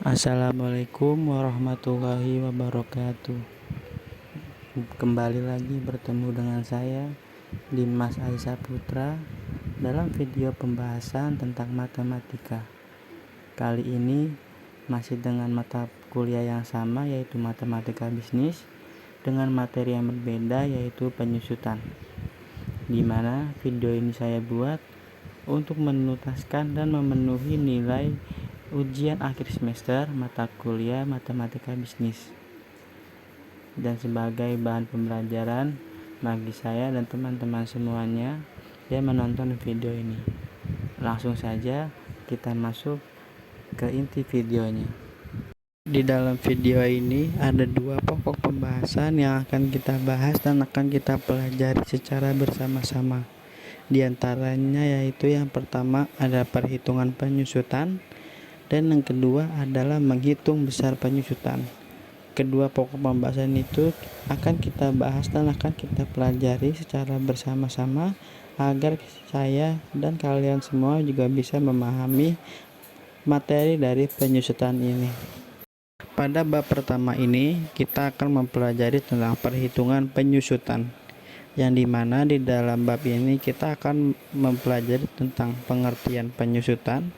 Assalamualaikum warahmatullahi wabarakatuh. Kembali lagi bertemu dengan saya, Dimas Aisyah Putra, dalam video pembahasan tentang matematika. Kali ini masih dengan mata kuliah yang sama, yaitu matematika bisnis, dengan materi yang berbeda, yaitu penyusutan, di mana video ini saya buat untuk menuntaskan dan memenuhi nilai ujian akhir semester mata kuliah matematika bisnis, dan sebagai bahan pembelajaran bagi saya dan teman-teman semuanya yang menonton video ini. Langsung saja kita masuk ke inti videonya. Di dalam video ini ada dua pokok pembahasan yang akan kita bahas dan akan kita pelajari secara bersama-sama. Di antaranya yaitu yang pertama ada perhitungan penyusutan, dan yang kedua adalah menghitung besar penyusutan. Kedua pokok pembahasan itu akan kita bahas dan akan kita pelajari secara bersama-sama agar saya dan kalian semua juga bisa memahami materi dari penyusutan ini. Pada bab pertama ini kita akan mempelajari tentang perhitungan penyusutan, yang dimana di dalam bab ini kita akan mempelajari tentang pengertian penyusutan,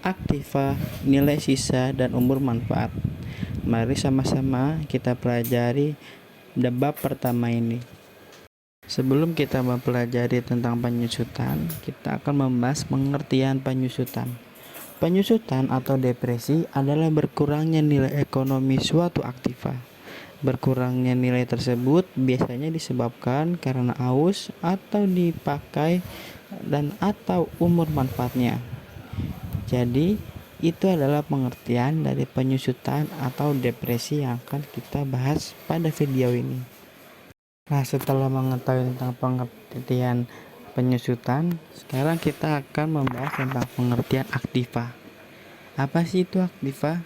aktiva, nilai sisa, dan umur manfaat. Mari sama-sama kita pelajari bab pertama ini. Sebelum kita mempelajari tentang penyusutan, kita akan membahas pengertian penyusutan. Penyusutan atau depresi adalah berkurangnya nilai ekonomi suatu aktiva. Berkurangnya nilai tersebut biasanya disebabkan karena aus atau dipakai dan atau umur manfaatnya. Jadi itu adalah pengertian dari penyusutan atau depresi yang akan kita bahas pada video ini. Nah, setelah mengetahui tentang pengertian penyusutan, sekarang kita akan membahas tentang pengertian aktiva. Apa sih itu aktiva?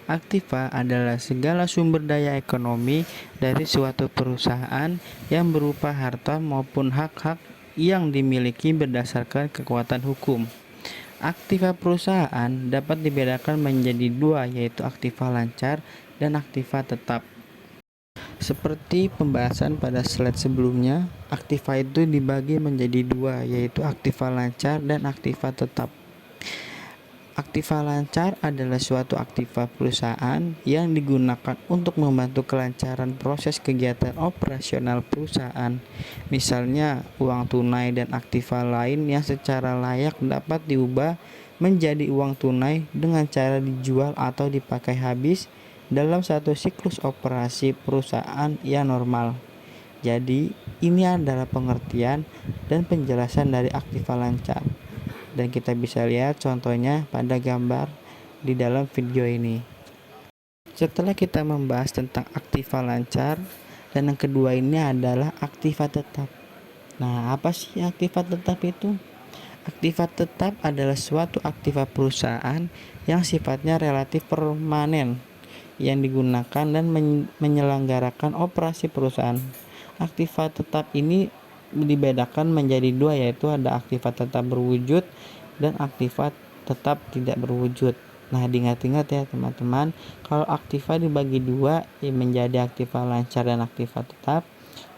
Aktiva adalah segala sumber daya ekonomi dari suatu perusahaan yang berupa harta maupun hak-hak yang dimiliki berdasarkan kekuatan hukum. Aktiva perusahaan dapat dibedakan menjadi dua, yaitu aktiva lancar dan aktiva tetap. Seperti pembahasan pada slide sebelumnya, aktiva itu dibagi menjadi dua, yaitu aktiva lancar dan aktiva tetap. Aktiva lancar adalah suatu aktiva perusahaan yang digunakan untuk membantu kelancaran proses kegiatan operasional perusahaan. Misalnya, uang tunai dan aktiva lain yang secara layak dapat diubah menjadi uang tunai dengan cara dijual atau dipakai habis dalam satu siklus operasi perusahaan yang normal. Jadi, ini adalah pengertian dan penjelasan dari aktiva lancar. Dan kita bisa lihat contohnya pada gambar di dalam video ini. Setelah kita membahas tentang aktiva lancar, dan yang kedua ini adalah aktiva tetap. Nah, apa sih aktiva tetap itu? Aktiva tetap adalah suatu aktiva perusahaan yang sifatnya relatif permanen yang digunakan dan menyelenggarakan operasi perusahaan. Aktiva tetap ini dibedakan menjadi dua, yaitu ada aktiva tetap berwujud dan aktiva tetap tidak berwujud. Nah, diingat-ingat ya teman-teman, kalau aktiva dibagi dua menjadi aktiva lancar dan aktiva tetap.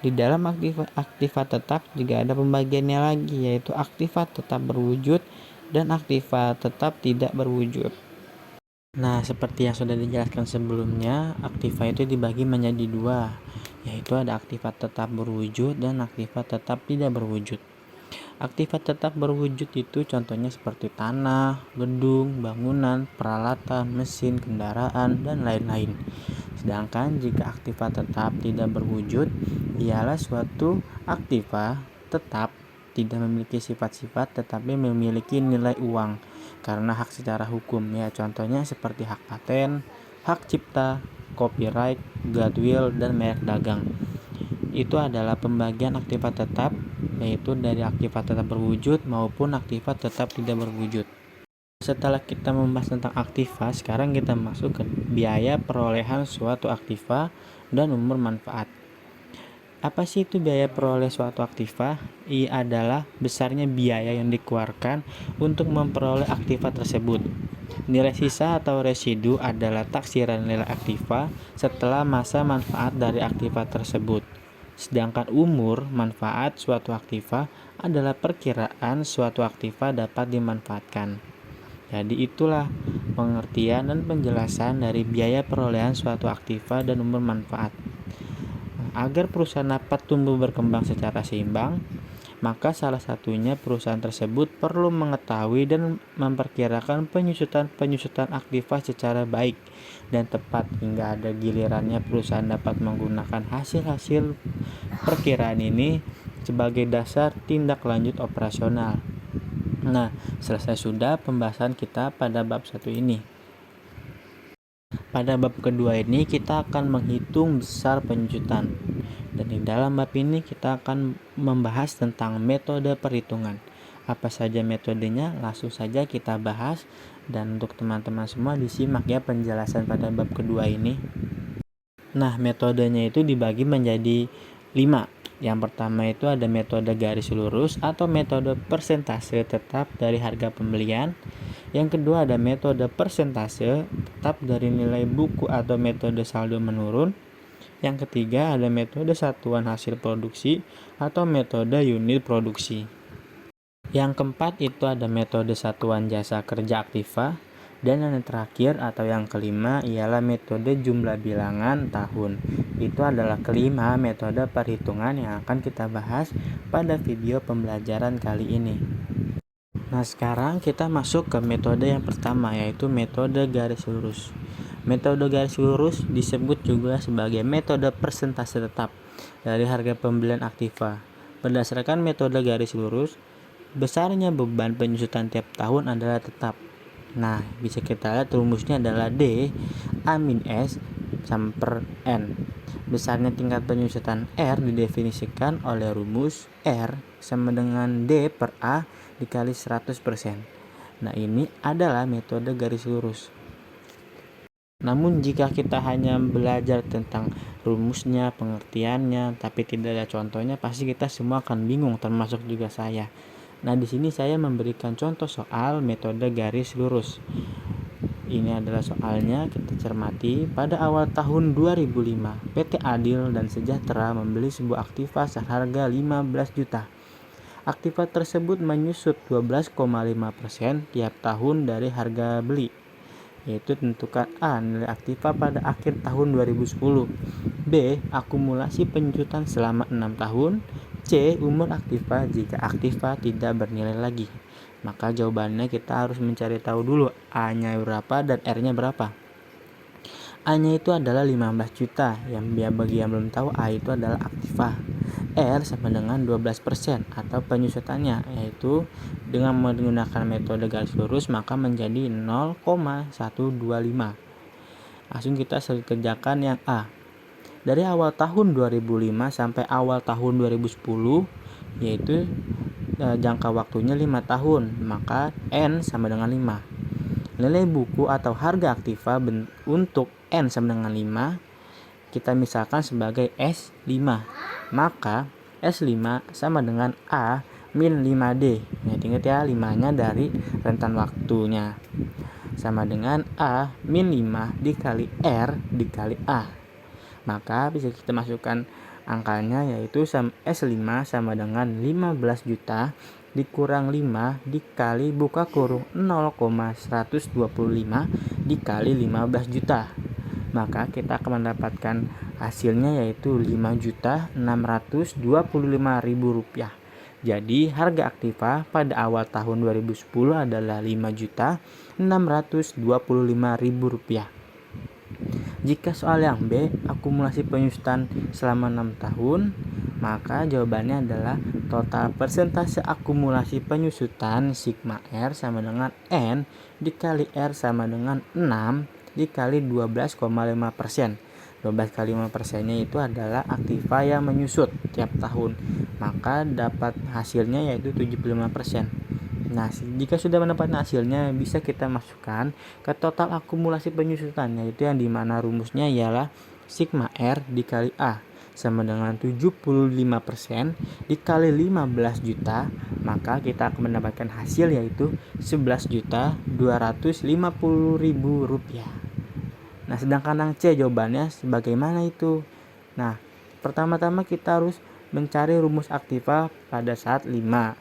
Di dalam aktiva tetap juga ada pembagiannya lagi, yaitu aktiva tetap berwujud dan aktiva tetap tidak berwujud. Nah, seperti yang sudah dijelaskan sebelumnya, aktiva itu dibagi menjadi dua, yaitu ada aktiva tetap berwujud dan aktiva tetap tidak berwujud. Aktiva tetap berwujud itu contohnya seperti tanah, gedung, bangunan, peralatan, mesin, kendaraan, dan lain-lain. Sedangkan jika aktiva tetap tidak berwujud, ialah suatu aktiva tetap tidak memiliki sifat-sifat tetapi memiliki nilai uang karena hak secara hukum, ya contohnya seperti hak paten, hak cipta, copyright, goodwill, dan merek dagang. Itu adalah pembagian aktiva tetap, yaitu dari aktiva tetap berwujud maupun aktiva tetap tidak berwujud. Setelah kita membahas tentang aktiva, sekarang kita masuk ke biaya perolehan suatu aktiva dan umur manfaat. Apa sih itu biaya peroleh suatu aktiva? Ia adalah besarnya biaya yang dikeluarkan untuk memperoleh aktiva tersebut. Nilai sisa atau residu adalah taksiran nilai aktiva setelah masa manfaat dari aktiva tersebut. Sedangkan umur manfaat suatu aktiva adalah perkiraan suatu aktiva dapat dimanfaatkan. Jadi itulah pengertian dan penjelasan dari biaya perolehan suatu aktiva dan umur manfaat. Agar perusahaan dapat tumbuh berkembang secara seimbang, maka salah satunya perusahaan tersebut perlu mengetahui dan memperkirakan penyusutan aktiva secara baik dan tepat hingga ada gilirannya perusahaan dapat menggunakan hasil-hasil perkiraan ini sebagai dasar tindak lanjut operasional. Nah, selesai sudah pembahasan kita pada bab 1 ini. Pada bab kedua ini kita akan menghitung besar penyusutan. Dan di dalam bab ini kita akan membahas tentang metode perhitungan. Apa saja metodenya? Langsung saja kita bahas. Dan untuk teman-teman semua disimak ya penjelasan pada bab kedua ini. Nah, metodenya itu dibagi menjadi 5. Yang pertama itu ada metode garis lurus atau metode persentase tetap dari harga pembelian. Yang kedua ada metode persentase tetap dari nilai buku atau metode saldo menurun. Yang ketiga ada metode satuan hasil produksi atau metode unit produksi. Yang keempat itu ada metode satuan jasa kerja aktiva. Dan yang terakhir atau yang kelima ialah metode jumlah bilangan tahun. Itu adalah kelima metode perhitungan yang akan kita bahas pada video pembelajaran kali ini. Nah, sekarang kita masuk ke metode yang pertama, yaitu metode garis lurus. Metode garis lurus disebut juga sebagai metode persentase tetap dari harga pembelian aktiva. Berdasarkan metode garis lurus, besarnya beban penyusutan tiap tahun adalah tetap. Nah, bisa kita lihat rumusnya adalah D A-S sama per N. Besarnya tingkat penyusutan R didefinisikan oleh rumus R sama dengan D per A dikali 100%. Nah, ini adalah metode garis lurus. Namun jika kita hanya belajar tentang rumusnya, pengertiannya, tapi tidak ada contohnya, pasti kita semua akan bingung, termasuk juga saya. Nah, di sini saya memberikan contoh soal metode garis lurus. Ini adalah soalnya, kita cermati. Pada awal tahun 2005, PT Adil dan Sejahtera membeli sebuah aktiva seharga 15 juta. Aktiva tersebut menyusut 12,5% tiap tahun dari harga beli. Yaitu tentukan A. Nilai aktiva pada akhir tahun 2010. B. Akumulasi penyusutan selama 6 tahun. C. Umur aktiva jika aktiva tidak bernilai lagi. Maka jawabannya kita harus mencari tahu dulu A-nya berapa dan R-nya berapa. A-nya itu adalah 15 juta. Bagi yang belum tahu, A itu adalah aktiva. R sama dengan 12% atau penyusutannya, yaitu dengan menggunakan metode garis lurus maka menjadi 0,125. Langsung kita kerjakan yang A. Dari awal tahun 2005 sampai awal tahun 2010, yaitu jangka waktunya 5 tahun, maka N sama dengan 5. Nilai buku atau harga aktiva untuk N sama dengan 5 kita misalkan sebagai S5, maka S5 sama dengan A min 5D. Ingat ya, 5-nya dari rentan waktunya, sama dengan A min 5 dikali R dikali A. Maka bisa kita masukkan angkanya, yaitu S5 sama dengan 15 juta dikurang 5 dikali buka kurung 0,125 dikali 15 juta. Maka kita akan mendapatkan hasilnya yaitu 5.625.000 rupiah. Jadi harga aktiva pada awal tahun 2010 adalah 5.625.000 rupiah. Jika soal yang B, akumulasi penyusutan selama 6 tahun, maka jawabannya adalah total persentase akumulasi penyusutan sigma R sama dengan N dikali R sama dengan 6 dikali 12,5%. 12 kali 5%-nya itu adalah aktiva yang menyusut tiap tahun. Maka dapat hasilnya yaitu 75%. Nah, jika sudah mendapatkan hasilnya, bisa kita masukkan ke total akumulasi penyusutan, yaitu yang dimana rumusnya ialah sigma R dikali A. sama dengan 75% dikali 15 juta, maka kita akan mendapatkan hasil yaitu 11.250.000 rupiah. Nah, sedangkan yang C jawabannya sebagaimana itu? Nah, pertama-tama kita harus mencari rumus aktiva pada saat 5.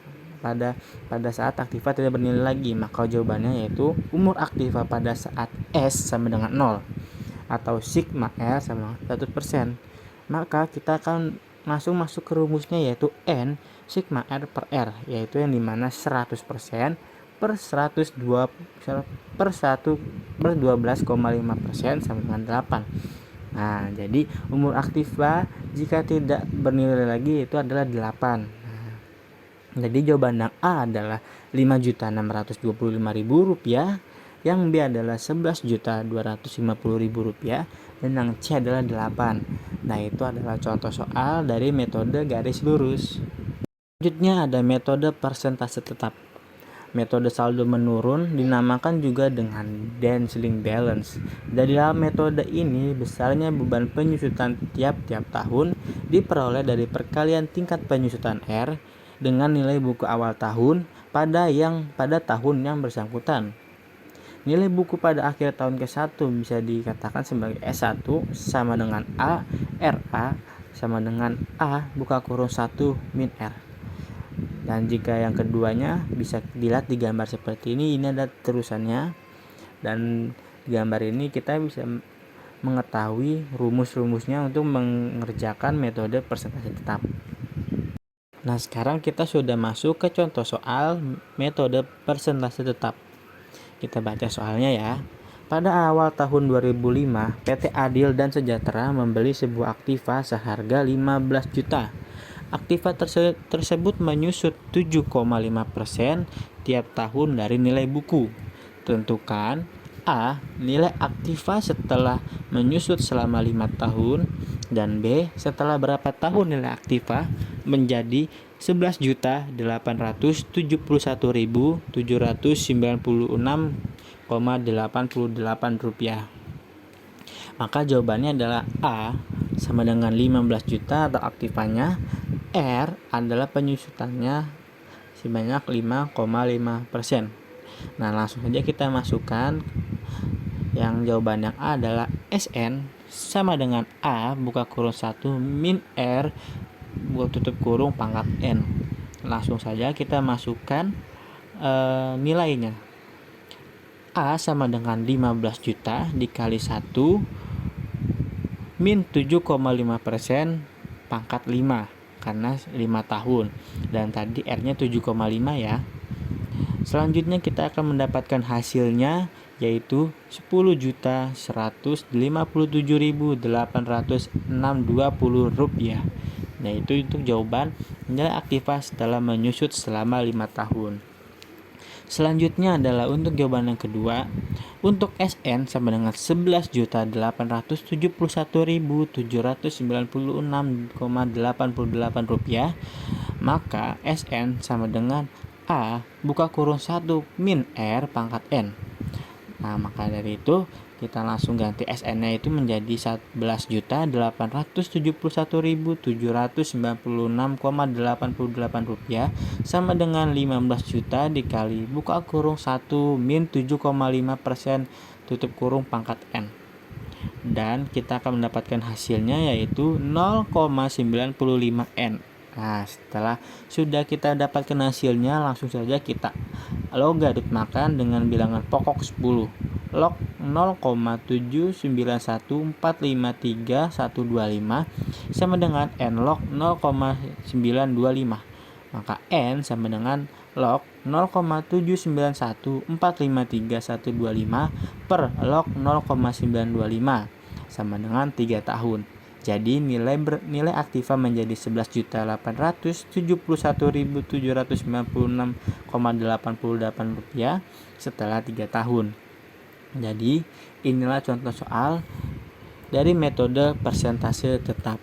Pada saat aktiva tidak bernilai lagi, maka jawabannya yaitu umur aktiva pada saat S sama dengan 0 atau sigma R sama dengan 100%. Maka kita akan langsung masuk ke rumusnya yaitu N sigma R per R, yaitu yang dimana 100% per 102 per 12,5% sama dengan 8. Nah, jadi umur aktiva jika tidak bernilai lagi itu adalah 8. Jadi jawaban yang A adalah 5.625.000 rupiah, yang B adalah 11.250.000 rupiah, dan yang C adalah 8. Nah, itu adalah contoh soal dari metode garis lurus. Selanjutnya ada metode persentase tetap. Metode saldo menurun dinamakan juga dengan Densling Balance. Dari dalam metode ini, besarnya beban penyusutan tiap-tiap tahun diperoleh dari perkalian tingkat penyusutan R dengan nilai buku awal tahun pada tahun yang bersangkutan. Nilai buku pada akhir tahun ke-1 bisa dikatakan sebagai S1 sama dengan A, RA sama dengan A buka kurung 1 min R. Dan jika yang keduanya bisa dilihat di gambar seperti ini ada terusannya. Dan di gambar ini kita bisa mengetahui rumus-rumusnya untuk mengerjakan metode persentase tetap. Nah, sekarang kita sudah masuk ke contoh soal metode persentase tetap. Kita baca soalnya ya. Pada awal tahun 2005, PT Adil dan Sejahtera membeli sebuah aktiva seharga 15 juta. Aktiva tersebut menyusut 7,5% tiap tahun dari nilai buku. Tentukan A. Nilai aktiva setelah menyusut selama 5 tahun, dan B. Setelah berapa tahun nilai aktiva menjadi 11.771.796,88 rupiah. Maka jawabannya adalah A sama dengan 15 juta atau aktivanya, R adalah penyusutannya sebanyak 5,5%. Nah, langsung saja kita masukkan yang jawaban yang A adalah SN sama dengan A buka kurung 1 min R buka tutup kurung pangkat N. Langsung saja kita masukkan nilainya. A sama dengan 15 juta dikali 1 min 7,5% pangkat 5 karena 5 tahun, dan tadi R-nya 7,5 ya. Selanjutnya kita akan mendapatkan hasilnya yaitu 10.157.806.20 rupiah. Nah, itu untuk jawaban nilai aktiva setelah menyusut selama 5 tahun. Selanjutnya adalah untuk jawaban yang kedua. Untuk SN sama dengan 11.871.796,88 rupiah, maka SN sama dengan A buka kurung 1 min R pangkat N. Nah, maka dari itu kita langsung ganti SN-nya itu menjadi 11.871.796,88 rupiah sama dengan 15 juta dikali buka kurung 1 min 7,5% tutup kurung pangkat N. Dan kita akan mendapatkan hasilnya yaitu 0,95 N. Nah, setelah sudah kita dapatkan hasilnya, langsung saja kita logaritmakan dengan bilangan pokok 10. Log 0,791453125 sama dengan N log 0,925. Maka N sama dengan log 0,791453125 per log 0,925 sama dengan 3 tahun. Jadi nilai aktiva menjadi 11.871.796,88 rupiah setelah 3 tahun. Jadi inilah contoh soal dari metode persentase tetap.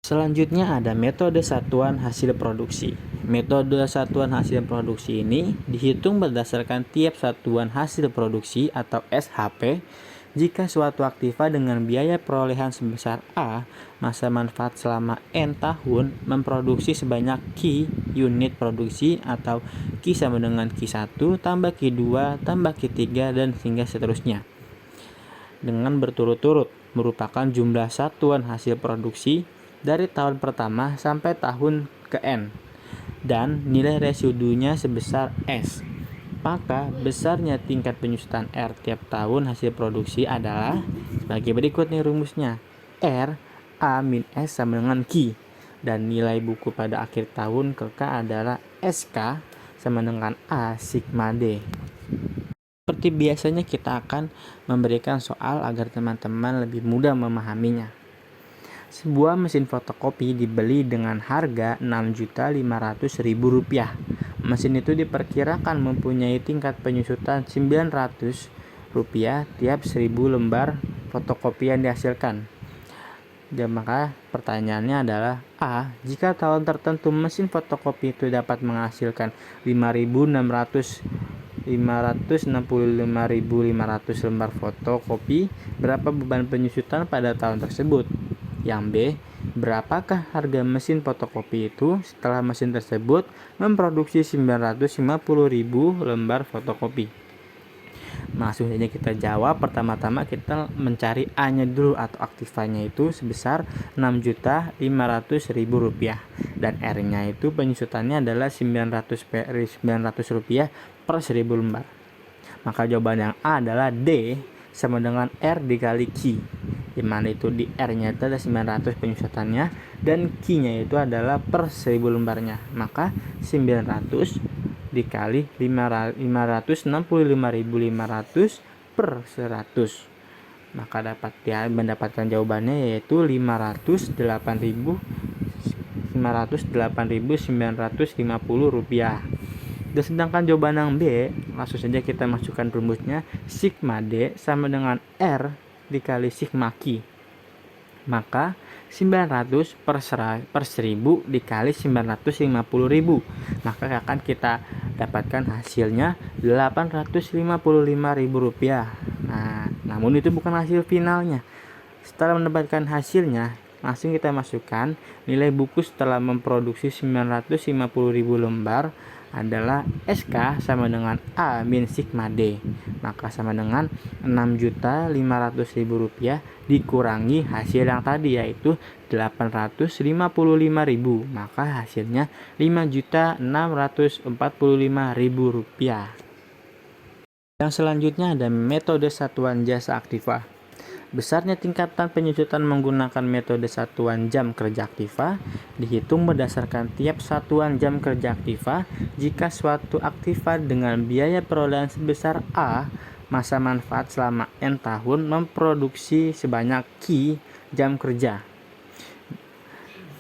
Selanjutnya ada metode satuan hasil produksi. Metode satuan hasil produksi ini dihitung berdasarkan tiap satuan hasil produksi atau SHP Jika suatu aktiva dengan biaya perolehan sebesar A, masa manfaat selama N tahun memproduksi sebanyak Q unit produksi atau Q sama dengan Q1 tambah Q2 tambah Q3 dan hingga seterusnya. Dengan berturut-turut merupakan jumlah satuan hasil produksi dari tahun pertama sampai tahun ke N. Dan nilai residunya sebesar S. Maka besarnya tingkat penyusutan R tiap tahun hasil produksi adalah sebagai berikut nih rumusnya. R A min S sama dengan Q. Dan nilai buku pada akhir tahun ke K adalah SK sama dengan A sigma D. Seperti biasanya kita akan memberikan soal agar teman-teman lebih mudah memahaminya. Sebuah mesin fotokopi dibeli dengan harga Rp6.500.000. Mesin itu diperkirakan mempunyai tingkat penyusutan Rp900 tiap 1000 lembar fotokopi yang dihasilkan. Dan maka pertanyaannya adalah A. Jika tahun tertentu mesin fotokopi itu dapat menghasilkan 565.500 lembar fotokopi, berapa beban penyusutan pada tahun tersebut? Yang B. Berapakah harga mesin fotokopi itu setelah mesin tersebut memproduksi 950.000 lembar fotokopi? Langsung saja kita jawab. Pertama-tama kita mencari A-nya dulu atau aktivanya itu sebesar Rp6.500.000 dan R-nya itu penyusutannya adalah Rp900 per 1000 lembar. Maka jawaban yang A adalah D sama dengan R dikali Q, di mana itu di R-nya itu ada 900 penyusutannya dan Q-nya itu adalah per 1000 lembarnya. Maka 900 dikali 565.500 per 100. Maka mendapatkan jawabannya yaitu 508.950 rupiah. Dan sedangkan jawaban yang B, langsung saja kita masukkan rumusnya. Sigma D sama dengan R dikali sigma Q. Maka 900 per 1000 dikali 950.000. Maka akan kita dapatkan hasilnya Rp855.000. Nah, namun itu bukan hasil finalnya. Setelah mendapatkan hasilnya, langsung kita masukkan nilai buku setelah memproduksi 950.000 lembar adalah SK sama dengan A min sigma D. Maka sama dengan Rp6.500.000 dikurangi hasil yang tadi yaitu Rp855.000. Maka hasilnya Rp5.645.000. Yang selanjutnya ada metode satuan jasa aktiva. Besarnya tingkatan penyusutan menggunakan metode satuan jam kerja aktiva dihitung berdasarkan tiap satuan jam kerja aktiva. Jika suatu aktiva dengan biaya perolehan sebesar A, masa manfaat selama N tahun memproduksi sebanyak Q jam kerja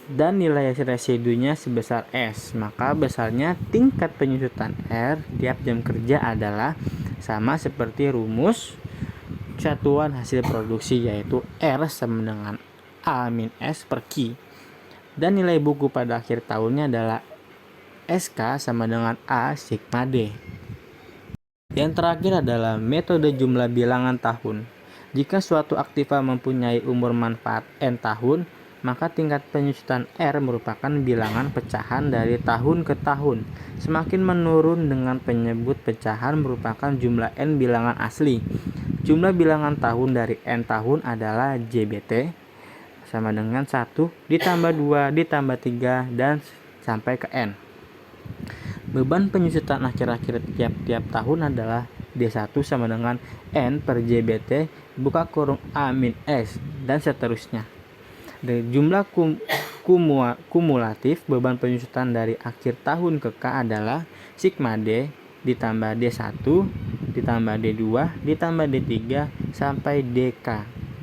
dan nilai residunya sebesar S, maka besarnya tingkat penyusutan R tiap jam kerja adalah sama seperti rumus satuan hasil produksi yaitu R sama dengan A min S per Q. Dan nilai buku pada akhir tahunnya adalah SK sama dengan A sigma D. Yang terakhir adalah metode jumlah bilangan tahun. Jika suatu aktiva mempunyai umur manfaat N tahun, maka tingkat penyusutan R merupakan bilangan pecahan dari tahun ke tahun. Semakin menurun dengan penyebut pecahan merupakan jumlah N bilangan asli. Jumlah bilangan tahun dari N tahun adalah JBT sama dengan 1 ditambah 2 ditambah 3 dan sampai ke N. Beban penyusutan akhir-akhir tiap-tiap tahun adalah D1 sama dengan N per JBT buka kurung A min S dan seterusnya. Dan jumlah kumulatif beban penyusutan dari akhir tahun ke K adalah sigma D ditambah D1 ditambah D2 ditambah D3 sampai DK.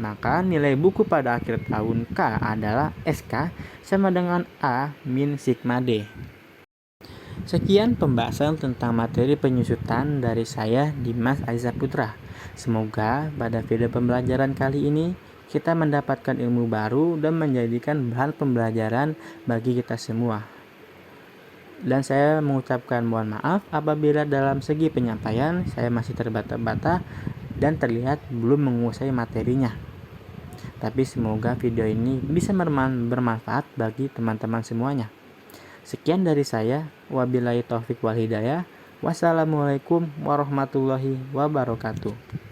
Maka nilai buku pada akhir tahun K adalah SK sama dengan A min sigma D. Sekian pembahasan tentang materi penyusutan dari saya, Dimas Aiza Putra. Semoga pada video pembelajaran kali ini kita mendapatkan ilmu baru dan menjadikan bahan pembelajaran bagi kita semua. Dan saya mengucapkan mohon maaf apabila dalam segi penyampaian saya masih terbata-bata dan terlihat belum menguasai materinya. Tapi semoga video ini bisa bermanfaat bagi teman-teman semuanya. Sekian dari saya. Wabillahi taufik wal hidayah. Wassalamualaikum warahmatullahi wabarakatuh.